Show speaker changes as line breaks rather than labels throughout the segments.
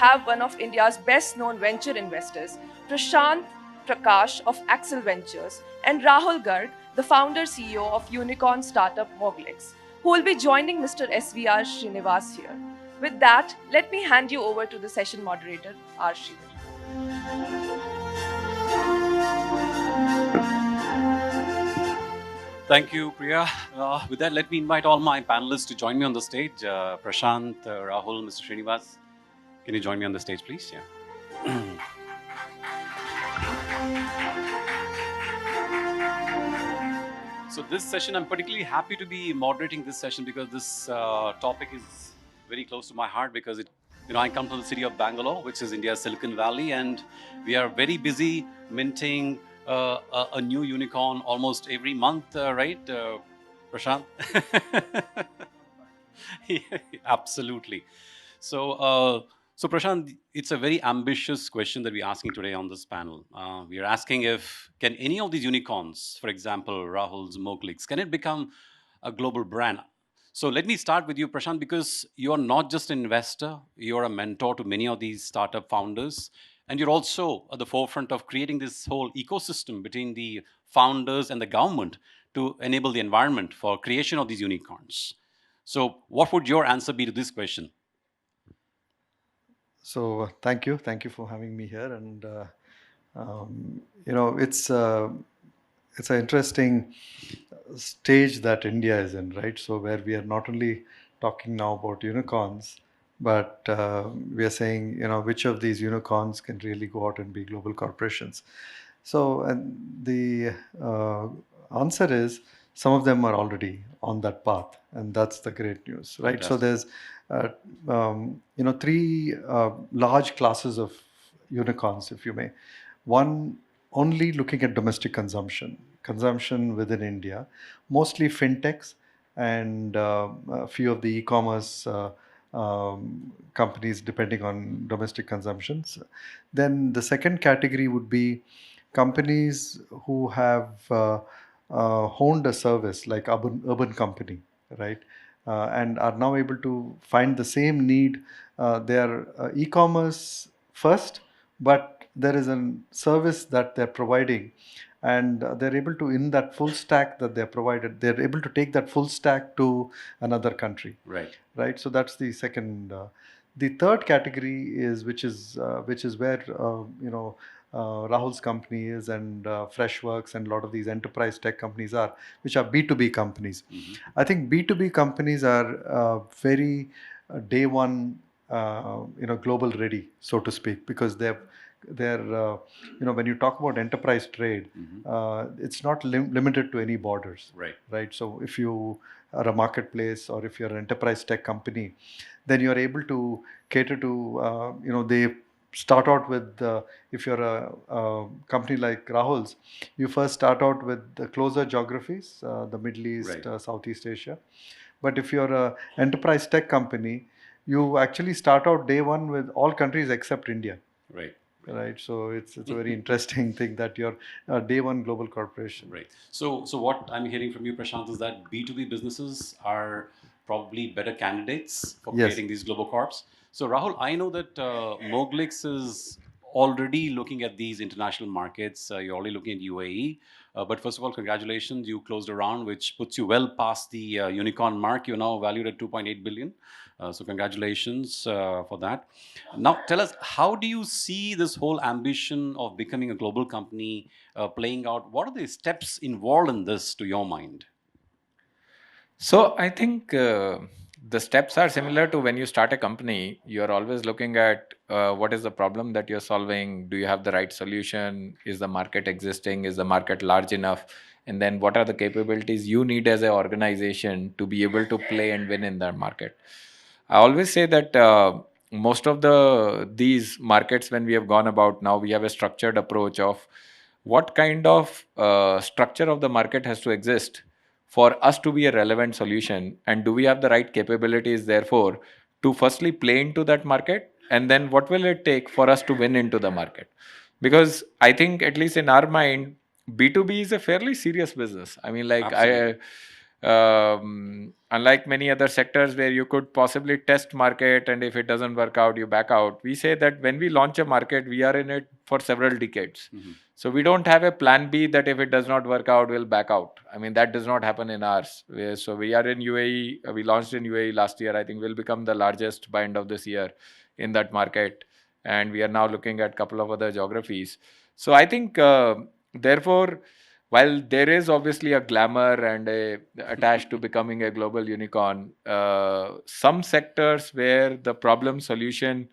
have one of India's best-known venture investors, Prashanth Prakash of Axel Ventures, and Rahul Garg, the founder CEO of unicorn startup Moglix, who will be joining Mr. SVR Srinivas here. With that, let me hand you over to the session moderator, R. Sridharan.
Thank you, Priya. With that, let me invite all my panelists to join me on the stage. Prashanth, Rahul, Mr. Srinivas, can you join me on the stage, please? Yeah. So this session, I'm particularly happy to be moderating this session because this topic is very close to my heart because I come from the city of Bangalore, which is India's Silicon Valley, and we are very busy minting a new unicorn almost every month, right, Prashant? Yeah, absolutely. So Prashant, it's a very ambitious question that we're asking today on this panel. We are asking if can any of these unicorns, for example, Rahul's Moglix, can it become a global brand? So let me start with you, Prashant, because you're not just an investor, you're a mentor to many of these startup founders, and you're also at the forefront of creating this whole ecosystem between the founders and the government to enable the environment for creation of these unicorns. So what would your answer be to this question?
So thank you for having me here, and it's an interesting stage that India is in, right? So where we are not only talking now about unicorns, but we are saying which of these unicorns can really go out and be global corporations. So and the answer is some of them are already on that path, and that's the great news, right?
Fantastic.
So there's three large classes of unicorns, if you may. One, only looking at domestic consumption within India, mostly fintechs and a few of the e-commerce companies depending on domestic consumptions. Then the second category would be companies who have honed a service like urban company, right? And are now able to find the same need. They are e-commerce first, but there is a service that they're providing, and they're able to, in that full stack that they're provided, they're able to take that full stack to another country. Right. So that's the second. The third category is which is where Rahul's company is, and Freshworks and a lot of these enterprise tech companies are, which are B2B companies.
Mhm.
I think B2B companies are very day one, global ready, so to speak, because they're when you talk about enterprise trade, it's not limited to any borders. Right. So if you are a marketplace or if you're an enterprise tech company, then you're able to cater to they start out with if you're a company like Rahul's, you first start out with the closer geographies, the Middle East, Southeast Asia. But if you're a enterprise tech company, you actually start out day one with all countries except India. Right. So it's a very interesting thing that you're a day one global corporation.
Right. So what I'm hearing from you, Prashant, is that B2B businesses are probably better candidates for creating these Globocorps. So Rahul, I know that Moglix is already looking at these international markets. You're already looking at UAE. But first of all, congratulations. You closed a round, which puts you well past the unicorn mark. You're now valued at 2.8 billion. So congratulations for that. Now tell us, how do you see this whole ambition of becoming a global company playing out? What are the steps involved in this to your mind?
So I think the steps are similar to when you start a company. You're always looking at what is the problem that you're solving. Do you have the right solution? Is the market existing? Is the market large enough? And then what are the capabilities you need as an organization to be able to play and win in that market? I always say that most of these markets, when we have gone about now, we have a structured approach of what kind of structure of the market has to exist for us to be a relevant solution, and do we have the right capabilities therefore to firstly play into that market, and then what will it take for us to win into the market? Because I think, at least in our mind, B2B is a fairly serious business. I mean, like, Unlike many other sectors where you could possibly test market, and if it doesn't work out, you back out. We say that when we launch a market, we are in it for several decades. So we don't have a plan B that if it does not work out, we'll back out. I mean, that does not happen in ours. So we are in UAE. We launched in UAE last year. I think we'll become the largest by end of this year in that market. And we are now looking at a couple of other geographies. So I think, therefore, while there is obviously a glamour and attached to becoming a global unicorn, some sectors where the problem solution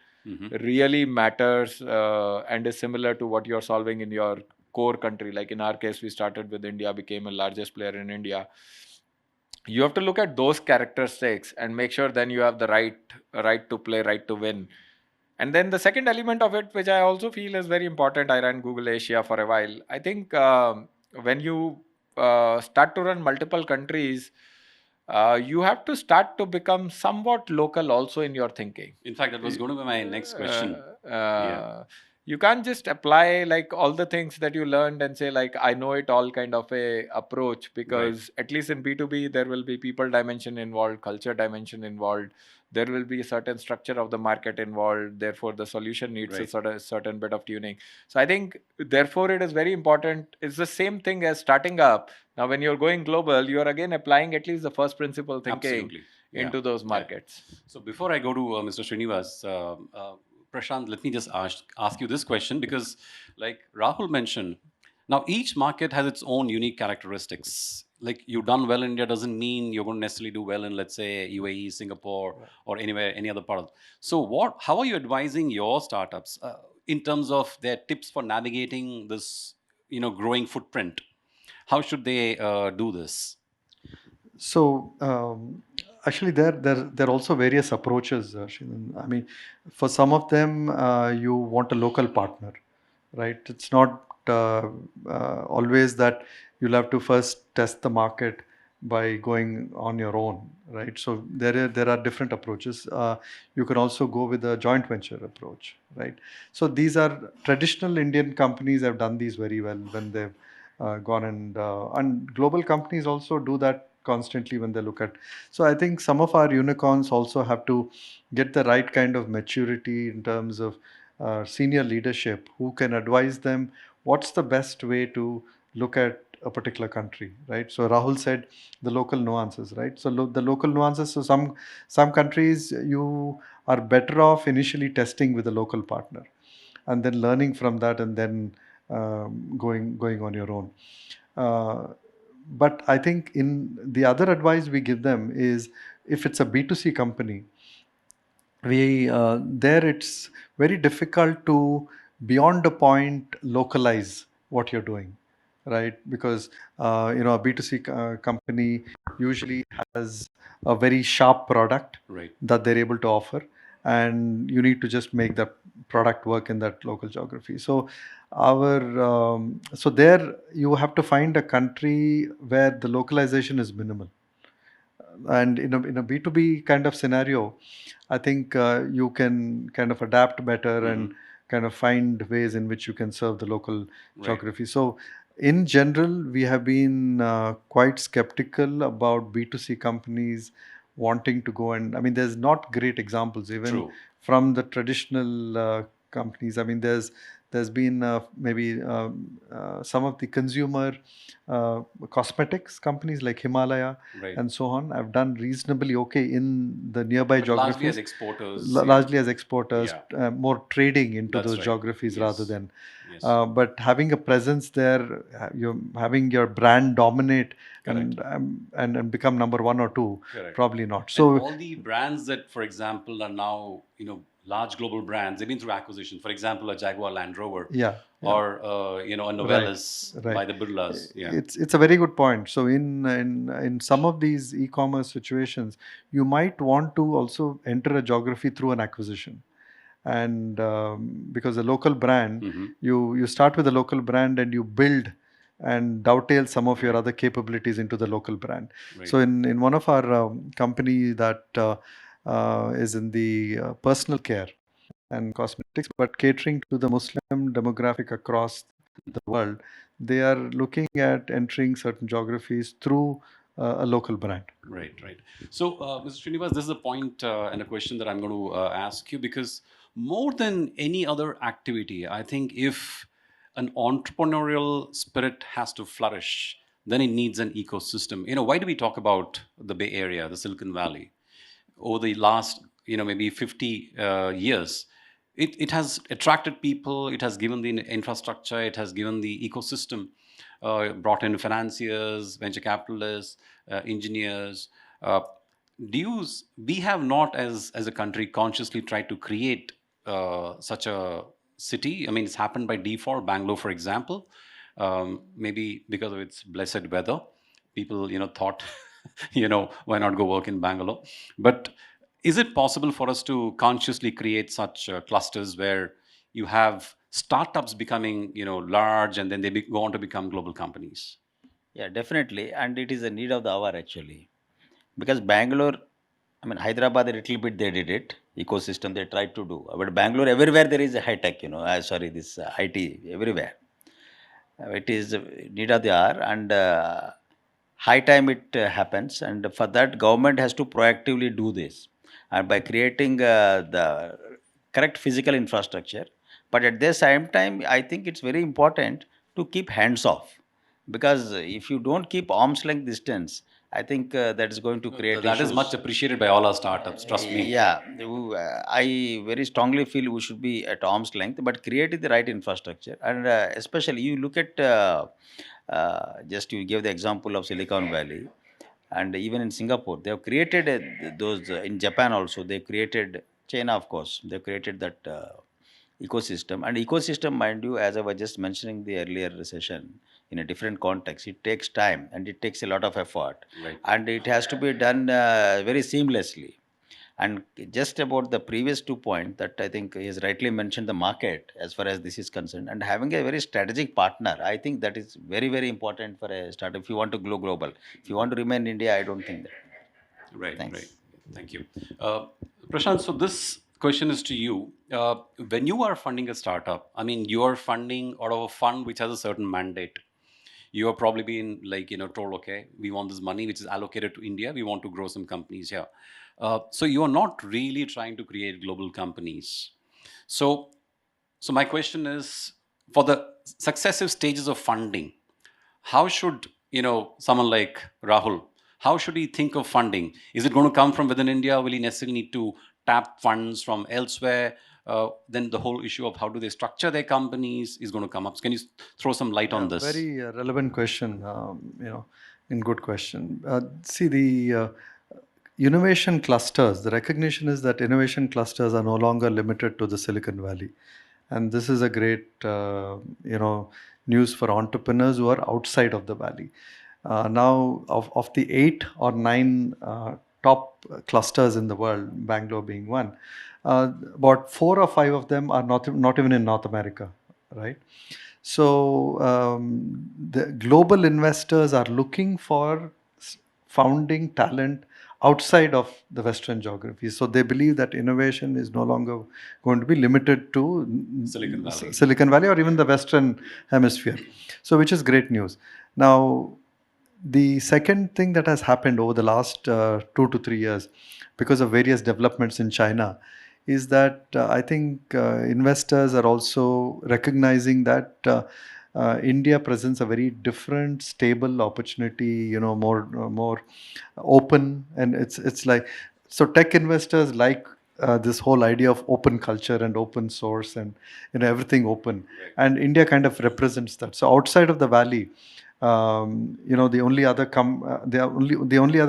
really matters and is similar to what you're solving in your core country. Like in our case, we started with India, became a largest player in India. You have to look at those characteristics and make sure then you have the right to play, right to win. And then the second element of it, which I also feel is very important, I ran Google Asia for a while. I think when you start to run multiple countries, you have to start to become somewhat local also in your thinking.
In fact, that was going to be my next question.
You can't just apply like all the things that you learned and say like I know it all kind of a approach, because at least in B2B there will be people dimension involved, culture dimension involved, there will be a certain structure of the market involved, therefore the solution needs a certain bit of tuning. So I think therefore it is very important. It's the same thing as starting up. Now when you're going global, you're again applying at least the first principle thinking into those markets.
So before I go to Mr. Srinivas, Prashant, let me just ask you this question, because like Rahul mentioned, now each market has its own unique characteristics. Like you've done well in India doesn't mean you're going to necessarily do well in, let's say, UAE, Singapore, or anywhere, any other part of. So how are you advising your startups in terms of their tips for navigating this, growing footprint? How should they do this?
So actually, there are also various approaches. Srinan. I mean, for some of them, you want a local partner, right? It's not always that you'll have to first test the market by going on your own, right? So there are different approaches. You can also go with a joint venture approach, right? So these are traditional Indian companies have done these very well when they've gone and global companies also do that constantly when they look at. So I think some of our unicorns also have to get the right kind of maturity in terms of senior leadership who can advise them what's the best way to look at a particular country, right? So Rahul said the local nuances, right? So the local nuances. So some countries you are better off initially testing with a local partner, and then learning from that, and then going on your own. But I think in the other advice we give them is if it's a B2C company, there it's very difficult to beyond a point localize what you're doing, right? Because a B2C company usually has a very sharp product that they're able to offer, and you need to just make that product work in that local geography. So so there you have to find a country where the localization is minimal. And in a B2B kind of scenario, I think you can kind of adapt better and kind of find ways in which you can serve the local geography. So in general, we have been quite skeptical about B2C companies wanting to go, and I mean, there's not great examples even from the traditional companies. I mean, there's been maybe some of the consumer cosmetics companies like Himalaya and so on have done reasonably okay in the nearby geographies.
Largely as exporters.
Largely as exporters, more trading into those geographies rather than. But having a presence there, having your brand dominate and become number one or two, probably not. So
and all the brands that, for example, are now large global brands, they've been through acquisition. For example, a Jaguar Land Rover, or a Novelis by the Birlas.
It's a very good point. So in some of these e-commerce situations, you might want to also enter a geography through an acquisition. And because a local brand, you start with a local brand and you build and dovetail some of your other capabilities into the local brand. So in one of our company that is in the personal care and cosmetics, but catering to the Muslim demographic across the world, they are looking at entering certain geographies through a local brand.
Right, right. So, Mr. Srinivas, this is a point and a question that I'm going to ask you, because more than any other activity, I think if an entrepreneurial spirit has to flourish, then it needs an ecosystem. Why do we talk about the Bay Area, the Silicon Valley? Over the last, maybe 50 years, it has attracted people, it has given the infrastructure, it has given the ecosystem, brought in financiers, venture capitalists, engineers. Uh, we have not, as a country, consciously tried to create such a city? I mean, it's happened by default. Bangalore, for example, maybe because of its blessed weather, people, thought, why not go work in Bangalore? But is it possible for us to consciously create such clusters where you have startups becoming, large, and then they go on to become global companies?
Yeah, definitely. And it is a need of the hour actually. Because Bangalore, I mean, Hyderabad, a little bit they did it, ecosystem they tried to do. But Bangalore, everywhere there is a high tech, this IT, everywhere. It is need of the hour and high time it happens. And for that, government has to proactively do this. And by creating the correct physical infrastructure. But at the same time, I think it's very important to keep hands off, because if you don't keep arm's length distance, I think that is going to create
That is
issues.
much appreciated by all our startups, trust me.
Yeah, I very strongly feel we should be at arm's length, but create the right infrastructure. And especially you look at, just you gave the example of Silicon Valley, and even in Singapore, they have created those, in Japan also, they created, China, of course, they created that ecosystem. And ecosystem, mind you, as I was just mentioning the earlier session, in a different context, it takes time and it takes a lot of effort,
Right.
and it has to be done very seamlessly. And just about the previous 2 points that I think he has rightly mentioned, the market as far as this is concerned, and having a very strategic partner, I think that is very, very important for a startup if you want to go global. If you want to remain in India, I don't think that.
Right,
Thanks.
right. Thank you. Prashant, so this question is to you. When you are funding a startup, I mean, you are funding out of a fund which has a certain mandate. You are probably being told, okay, we want this money which is allocated to India. We want to grow some companies here. So you are not really trying to create global companies. So my question is, for the successive stages of funding, how should someone like Rahul, how should he think of funding? Is it going to come from within India? Will he necessarily need to tap funds from elsewhere? Then the whole issue of how do they structure their companies is going to come up. So can you throw some light on this?
Very relevant question, and good question. See, the innovation clusters, the recognition is that innovation clusters are no longer limited to the Silicon Valley. And this is a great, news for entrepreneurs who are outside of the valley. Now, of the 8 or 9 top clusters in the world, Bangalore being one, about 4 or 5 of them are not even in North America, right? So the global investors are looking for founding talent outside of the Western geography. So they believe that innovation is no longer going to be limited to Silicon Valley or even the Western hemisphere. So which is great news. Now, the second thing that has happened over the last 2 to 3 years, because of various developments in China, is that I think investors are also recognizing that India presents a very different, stable opportunity, more open, and it's like, so tech investors like this whole idea of open culture and open source and everything open, and India kind of represents that. So outside of the valley, the only other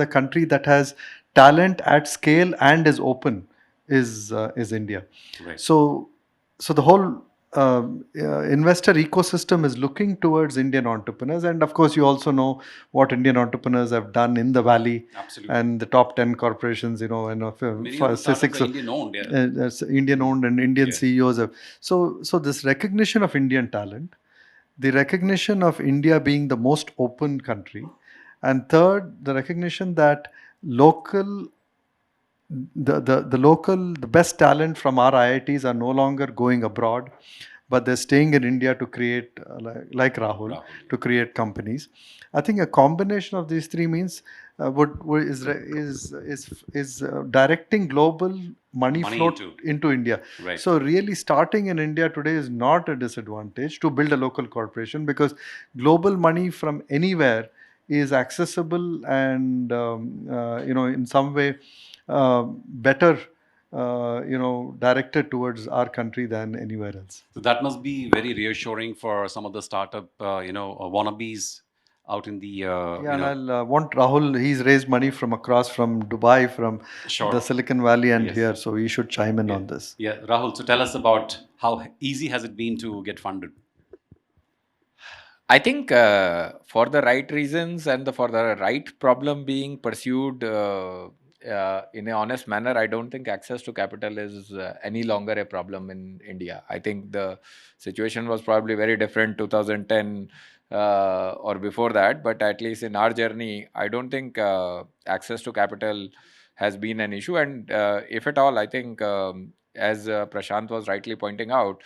country that has talent at scale and is open is India.
Right.
So the whole investor ecosystem is looking towards Indian entrepreneurs, and of course you also know what Indian entrepreneurs have done in the valley.
Absolutely.
And the top 10 corporations,
Many of the startups are Indian owned, yeah.
Indian owned and Indian
Yeah.
CEOs have. So this recognition of Indian talent, the recognition of India being the most open country, and third, the recognition that the best talent from our IITs are no longer going abroad, but they're staying in India to create, like Rahul, to create companies. I think a combination of these three means is directing global money flow into India.
Right.
So really starting in India today is not a disadvantage to build a local corporation, because global money from anywhere is accessible and in some way better directed towards our country than anywhere else.
So that must be very reassuring for some of the startup wannabes out in the
and I'll want Rahul. He's raised money from across from Dubai, from the Silicon Valley, and here, so he should chime in on this.
Yeah, Rahul. So tell us about how easy has it been to get funded?
I think for the right reasons and for the right problem being pursued in an honest manner, I don't think access to capital is any longer a problem in India. I think the situation was probably very different 2010 or before that, but at least in our journey, I don't think access to capital has been an issue. And if at all, I think as Prashant was rightly pointing out,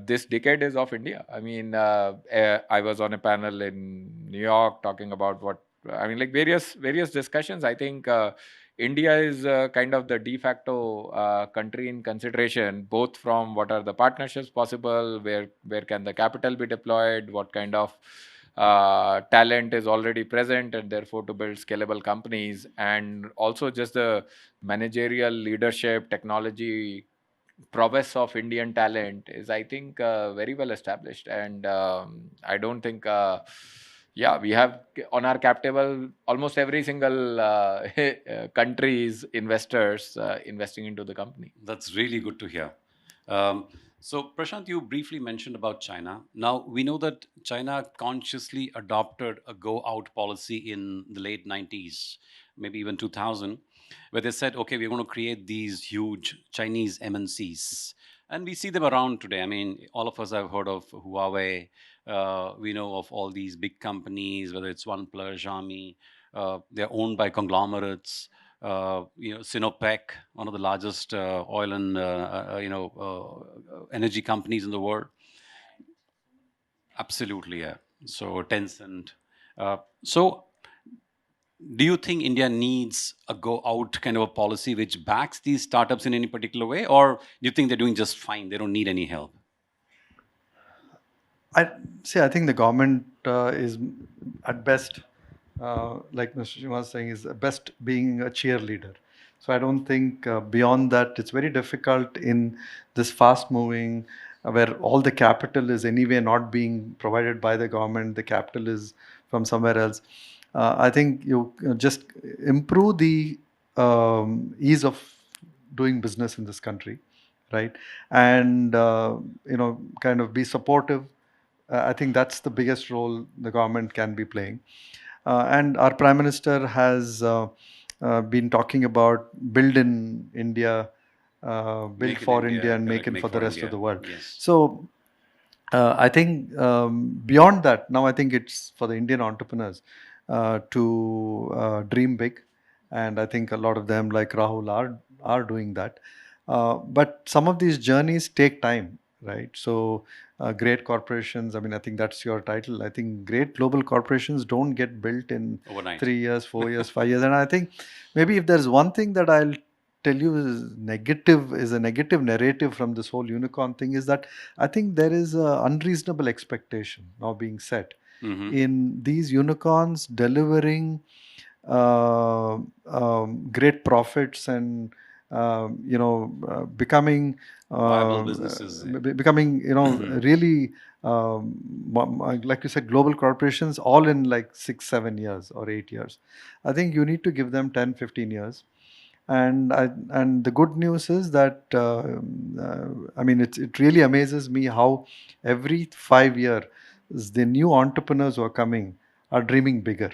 this decade is of India. I mean, I was on a panel in New York talking about various discussions. I think India is kind of the de facto country in consideration, both from what are the partnerships possible, where can the capital be deployed, what kind of talent is already present, and therefore to build scalable companies, and also just the managerial leadership, technology prowess of Indian talent is, I think, very well established. And I don't think, we have on our cap table almost every single country's investors investing into the company.
That's really good to hear. So, Prashant, you briefly mentioned about China. Now, we know that China consciously adopted a go out policy in the late 90s, maybe even 2000, where they said, okay, we're going to create these huge Chinese MNCs. And we see them around today. I mean, all of us have heard of Huawei. We know of all these big companies, whether it's OnePlus, Xiaomi. They're owned by conglomerates. Sinopec, one of the largest oil and energy companies in the world. Absolutely, yeah. So Tencent. So, do you think India needs a go out kind of a policy which backs these startups in any particular way, or do you think they're doing just fine? They don't need any help?
I think the government is at best, like Mr. Srinivas was saying, is at best being a cheerleader. So I don't think beyond that, it's very difficult in this fast moving, where all the capital is anyway not being provided by the government, the capital is from somewhere else. I think you just improve the ease of doing business in this country, right? And kind of be supportive. I think that's the biggest role the government can be playing. And our Prime Minister has been talking about build in India, build for India, and make it for the rest of the world.
Yes.
So I think beyond that, now I think it's for the Indian entrepreneurs to dream big, and I think a lot of them, like Rahul, are doing that. But some of these journeys take time, right? So great corporations, I mean, I think that's your title. I think great global corporations don't get built in
overnight.
3 years, 4 years, 5 years. And I think maybe if there's one thing that I'll tell you is a negative narrative from this whole unicorn thing, is that I think there is an unreasonable expectation now being set in these unicorns delivering great profits and becoming
viable businesses,
becoming really like you said, global corporations, all in like 6-7 years or 8 years. I think you need to give them 10-15 years. And the good news is that I mean, it really amazes me how every 5 years the new entrepreneurs who are coming are dreaming bigger.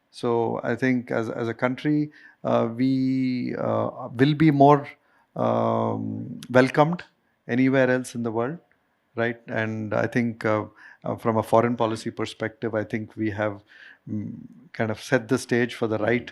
So I think as a country, we will be more welcomed anywhere else in the world, right? And I think from a foreign policy perspective, I think we have kind of set the stage for the right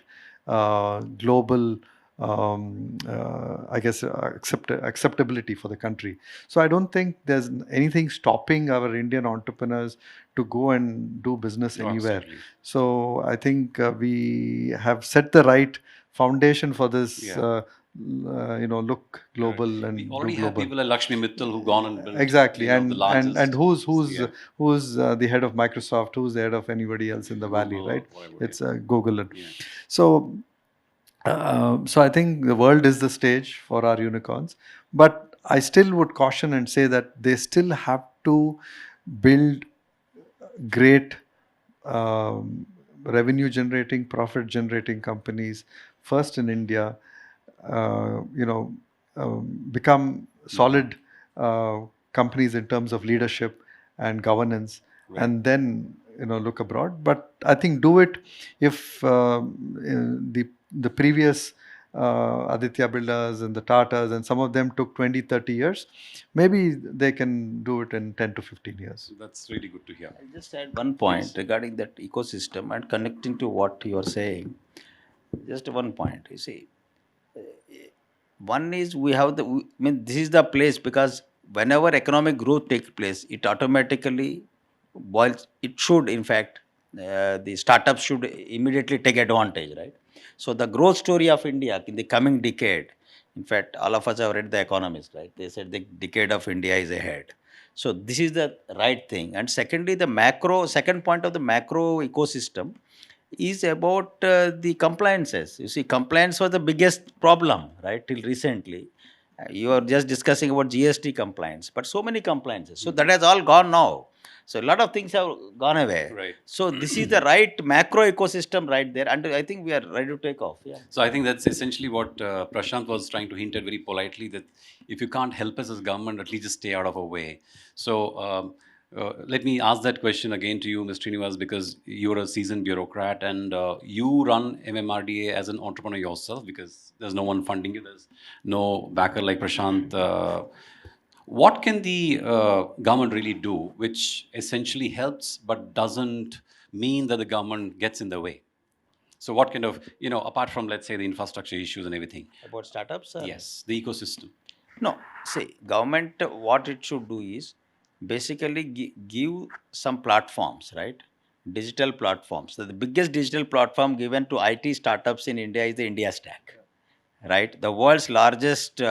global I guess, acceptability for the country. So I don't think there's anything stopping our Indian entrepreneurs to go and do business
No,
anywhere.
absolutely.
So I think we have set the right foundation for this.
Yeah.
Look global and
We
do
already have
global.
people like Lakshmi Mittal who've gone and built,
Exactly,
the
and
largest.
who's
Yeah.
the head of Microsoft? Who's the head of anybody else in the valley,
Google or
right?
whatever,
It's Google.
Yeah.
So, so I think the world is the stage for our unicorns, but I still would caution and say that they still have to build great revenue generating, profit generating companies first in India. Become solid companies in terms of leadership and governance,
Right.
and then look abroad. But I think do it if the previous Aditya Birlas and the Tatas and some of them took 20-30 years, maybe they can do it in 10 to 15 years.
That's really good to hear.
I'll just add one point regarding that ecosystem and connecting to what you are saying. Just one point. You see, one is we have this is the place, because whenever economic growth takes place, it automatically boils. It should, in fact, the startups should immediately take advantage, right? So the growth story of India in the coming decade, in fact, all of us have read The Economist, right? They said the decade of India is ahead. So this is the right thing. And secondly, second point of the macro ecosystem is about the compliances. You see, compliance was the biggest problem, right, till recently. You are just discussing about GST compliance, but so many compliances. So that has all gone now. So a lot of things have gone away.
Right.
So this is the right macro ecosystem right there, and I think we are ready to take off. Yeah.
So I think that's essentially what Prashant was trying to hint at very politely, that if you can't help us as government, at least just stay out of our way. So let me ask that question again to you, Mr. Srinivas, because you're a seasoned bureaucrat and you run MMRDA as an entrepreneur yourself, because there's no one funding you, there's no backer like Prashant. What can the government really do which essentially helps but doesn't mean that the government gets in the way? So what kind of, apart from, let's say, the infrastructure issues and everything?
About startups?
Yes, the ecosystem.
No, see, government, what it should do is basically give some platforms, right? Digital platforms. So the biggest digital platform given to IT startups in India is the India Stack, right? The world's largest,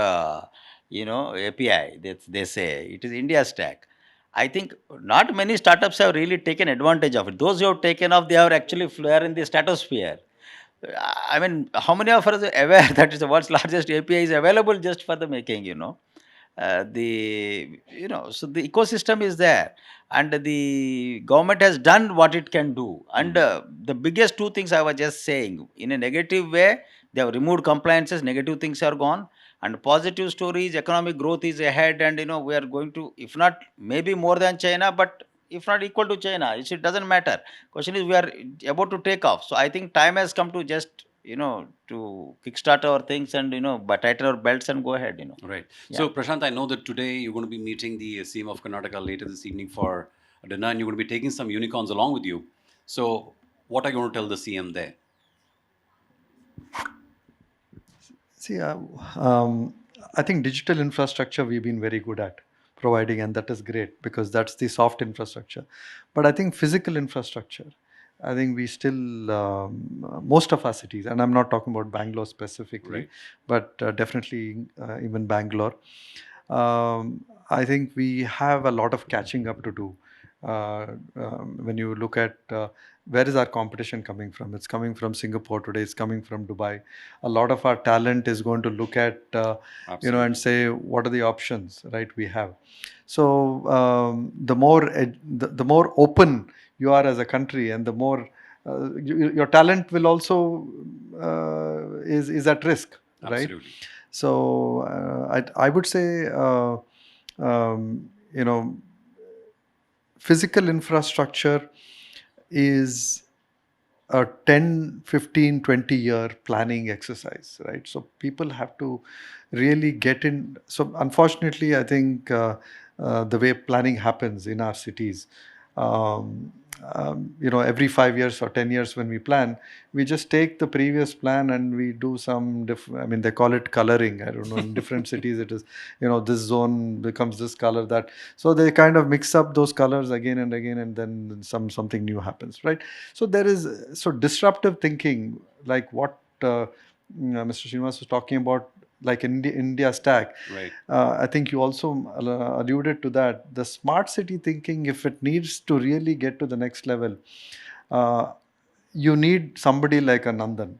API, they say, it is India Stack. I think not many startups have really taken advantage of it. Those who have taken off, they are actually flared in the stratosphere. I mean, how many of us are aware that is the world's largest API is available just for the making, so the ecosystem is there, and the government has done what it can do. And the biggest two things I was just saying, in a negative way, they have removed compliances, negative things are gone, and positive stories, economic growth is ahead, and we are going to, if not maybe more than China, but if not equal to China, it doesn't matter. Question is, we are about to take off. So I think time has come to just to kickstart our things and but tighten our belts and go ahead.
Right.
Yeah.
So Prashant, I know that today you're going to be meeting the CM of Karnataka later this evening for dinner, and you're going to be taking some unicorns along with you. So what are you going to tell the CM there?
See, I think digital infrastructure we've been very good at providing, and that is great because that's the soft infrastructure. But I think physical infrastructure, I think we still, most of our cities, and I'm not talking about Bangalore specifically,
Right.
but definitely even Bangalore, I think we have a lot of catching up to do. When you look at where is our competition coming from? It's coming from Singapore today. It's coming from Dubai. A lot of our talent is going to look at, and say, what are the options, right? We have. So the more open you are as a country, and the more your talent will also is at risk, right?
Absolutely.
So I would say, physical infrastructure is a 10, 15, 20 year planning exercise, right? So people have to really get in. So unfortunately, I think the way planning happens in our cities, every 5 years or 10 years when we plan, we just take the previous plan and we do some I mean, they call it coloring. I don't know, in different cities it is, this zone becomes this color, that. So they kind of mix up those colors again and again, and then something new happens, right? So there is disruptive thinking, like what Mr. Srinivas was talking about, like India stack.
Right.
I think you also alluded to that. The smart city thinking, if it needs to really get to the next level, you need somebody like a Nandan,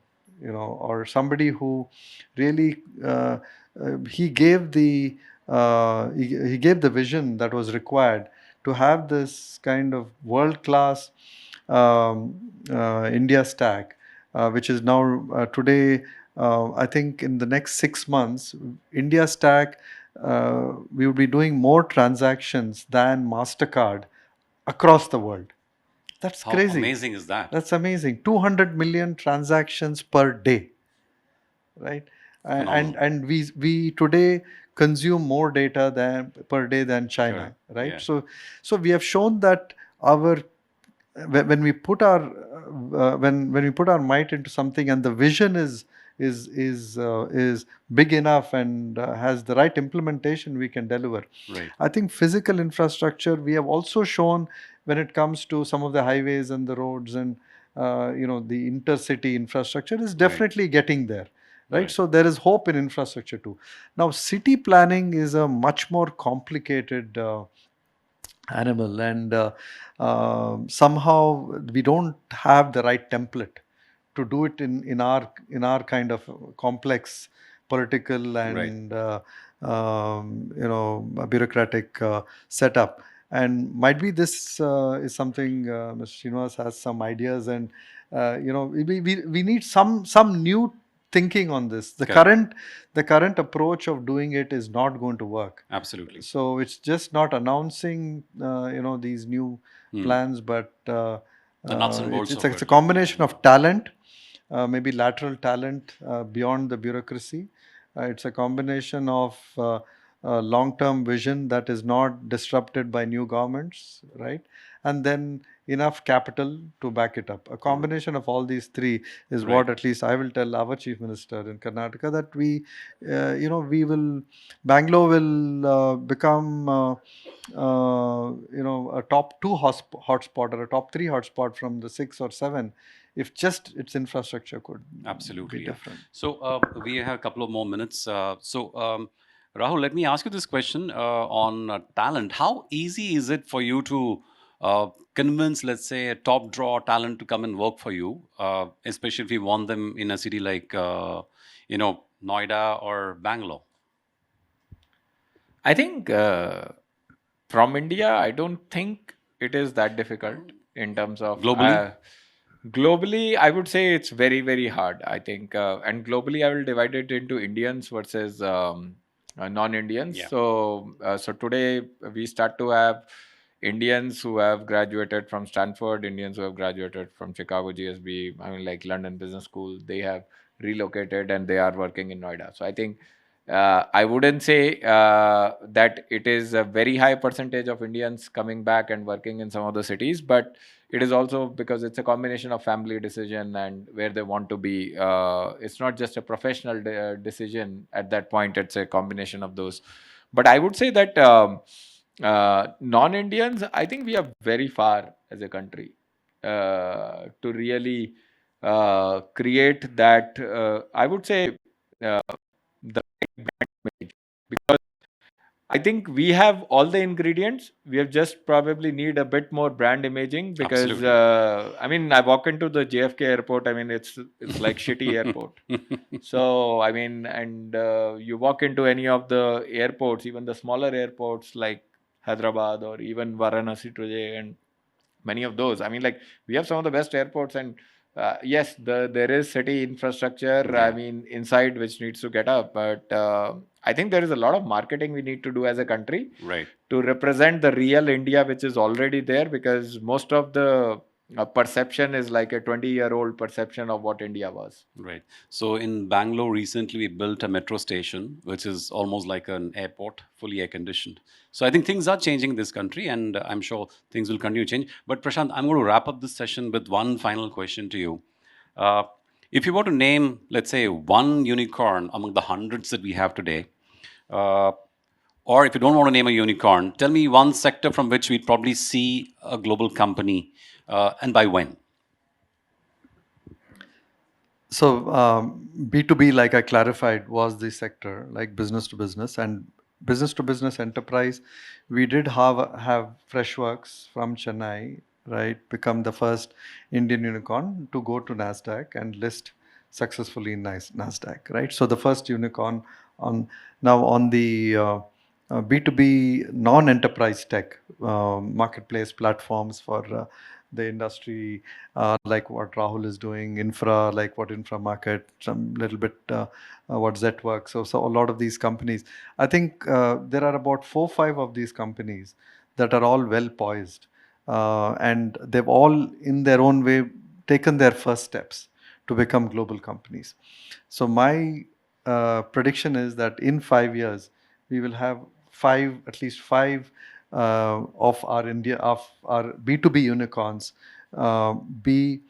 or somebody who really he gave the he gave the vision that was required to have this kind of world class India stack, which is now today. I think in the next 6 months, India stack, we will be doing more transactions than MasterCard across the world. That's
How
crazy.
amazing is that?
That's amazing. 200 million transactions per day, right? And we today consume more data per day than China,
Correct.
right?
Yeah.
So we have shown that when we put our when we put our might into something, and the vision is big enough and has the right implementation, we can deliver.
Right.
I think physical infrastructure, we have also shown when it comes to some of the highways and the roads and the intercity infrastructure is definitely getting there. Right? So there is hope in infrastructure too. Now, city planning is a much more complicated animal, and somehow we don't have the right template to do it in our kind of complex political and bureaucratic setup. And might be this is something Mr. Srinivas has some ideas, and we need some new thinking on this. The current approach of doing it is not going to work.
Absolutely.
So it's just not announcing these new plans, but
the nuts and bolts
it's a combination of talent, maybe lateral talent beyond the bureaucracy. It's a combination of long-term vision that is not disrupted by new governments, right? And then enough capital to back it up. A combination of all these three is what at least I will tell our Chief Minister in Karnataka, that Bangalore will become a top 2 hotspot or a top 3 hotspot from the 6 or 7, if just its infrastructure could be different.
So we have a couple of more minutes. Rahul, let me ask you this question on talent. How easy is it for you to convince, let's say, a top draw talent to come and work for you, especially if you want them in a city like, Noida or Bangalore?
I think from India, I don't think it is that difficult in terms of
globally.
Globally, I would say it's very, very hard. I think, and globally, I will divide it into Indians versus non-Indians.
Yeah.
So today we start to have Indians who have graduated from Stanford, Indians who have graduated from Chicago GSB, like London Business School. They have relocated and they are working in Noida. So I think I wouldn't say that it is a very high percentage of Indians coming back and working in some of the cities, but it is also because it's a combination of family decision and where they want to be. It's not just a professional decision at that point. It's a combination of those. But I would say that non-Indians, I think we are very far as a country to really create that, I would say, the brand image, because I think we have all the ingredients. We have just probably need a bit more brand imaging, because I walk into the JFK airport. It's like shitty airport. So and you walk into any of the airports, even the smaller airports like Hyderabad or even Varanasi today, and many of those. We have some of the best airports, and yes, there is city infrastructure. Inside which needs to get up, but I think there is a lot of marketing we need to do as a country,
right,
to represent the real India which is already there, because most of the a perception is like a 20-year-old perception of what India was.
Right. So in Bangalore recently, we built a metro station, which is almost like an airport, fully air conditioned. So I think things are changing in this country, and I'm sure things will continue to change. But Prashant, I'm going to wrap up this session with one final question to you. Uh, if you were to name, let's say, one unicorn among the hundreds that we have today, uh, or if you don't want to name a unicorn, tell me one sector from which we'd probably see a global company, and by when.
So B2B, like I clarified, was the sector, like business to business and business to business enterprise. We did have Freshworks from Chennai, right, become the first Indian unicorn to go to Nasdaq and list successfully in Nasdaq, right? So the first unicorn on the B2B non-enterprise tech marketplace platforms for the industry, like what Rahul is doing, infra, like what Infra Market, some little bit what Zetworks. So a lot of these companies. I think there are about 4-5 of these companies that are all well poised, and they've all, in their own way, taken their first steps to become global companies. So my prediction is that in 5 years we will have at least five of our B2B unicorns be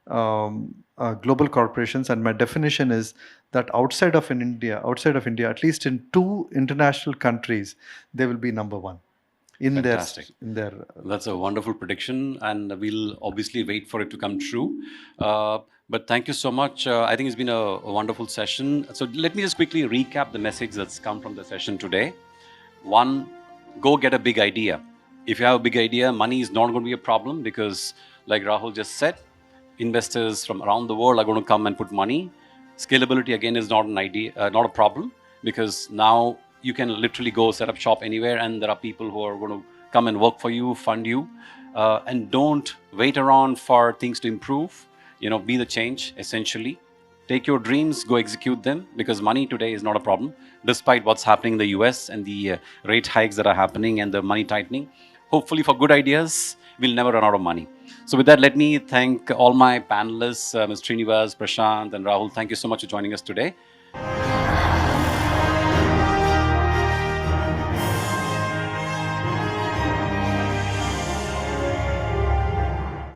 global corporations. And my definition is that outside of India, at least in 2 international countries, they will be number one.
Fantastic.
In their
That's a wonderful prediction, and we'll obviously wait for it to come true. But thank you so much. I think it's been a wonderful session. So let me just quickly recap the message that's come from the session today. One, go get a big idea. If you have a big idea, money is not going to be a problem because, like Rahul just said, investors from around the world are going to come and put money. Scalability again is not not a problem, because now you can literally go set up shop anywhere, and there are people who are going to come and work for you, fund you, and don't wait around for things to improve. Be the change. Essentially, take your dreams, go execute them, because money today is not a problem, despite what's happening in the US and the rate hikes that are happening and the money tightening. Hopefully, for good ideas, we'll never run out of money. So with that, let me thank all my panelists, Mr. Srinivas, Prashant, and Rahul. Thank you so much for joining us today.